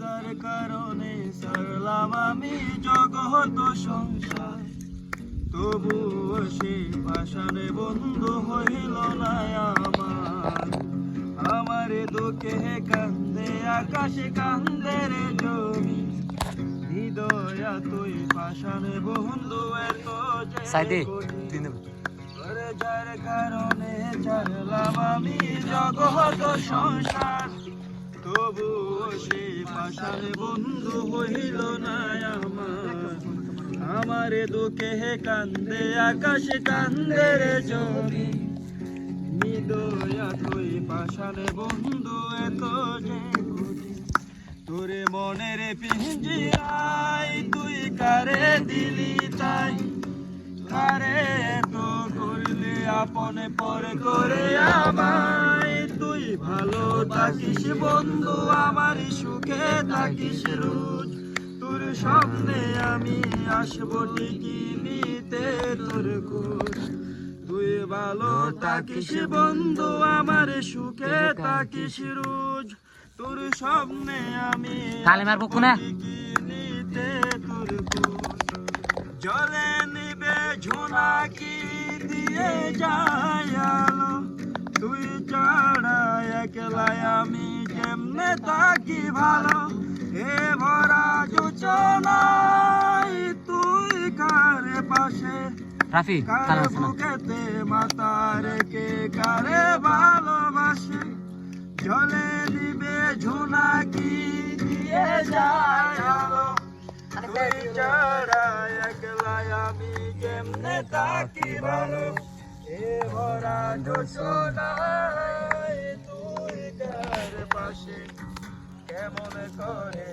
যার কারণে সারলাম আমি জগত সংসার, তবুও সে পাষাণে বন্ধু হইল না আমার। আমারে দুঃখে কান্দে আকাশে কান্দে রে জমি, হৃদয়া তুই পাষাণে বন্ধু এত যে কঠিন। ওরে যার কারণে ছাড়লাম আমি জগত সংসার, তবুও সে পাষাণে বন্ধু হইল না আমার। আমারে দুঃখে কান্দে আকাশে কান্দে রে জমি, হৃদয়া তুই পাষাণে বন্ধু এত যে কঠিন। তোরে মনের পিঞ্জিরাই তুই কারে দিলি তাই, কারে তো করলে আপনে পরে করে আমায়। তুই ভালো থাকিস বন্ধু আমার সুখে থাকিস রোজ, তোর সামনে আমি আসবো ঠিকই নিতে তোর খোঁজ। তুই ভালো থাকিস বন্ধু আমার সুখে থাকিস রোজ, তোর সামনে আমি ঠিকই নিতে তোর খোঁজ। জলে নিবে ঝোনাকি দিয়ে যায় আলো, তুই ছাড়া একলাই আমি কেমনে থাকি ভালো। এ ভরা যোচনায় তুই কারে পাশে, কারে বুকেতে মাথা রেখে কারে ভালোবাসে। জলে নিবে ঝোনাকি দিয়ে যায় আলো, তুই ছাড়া একলাই আমি কেমনে থাকি ভালো। এ ভরা যোচনায় তুই কারে পাশে, কেমন করে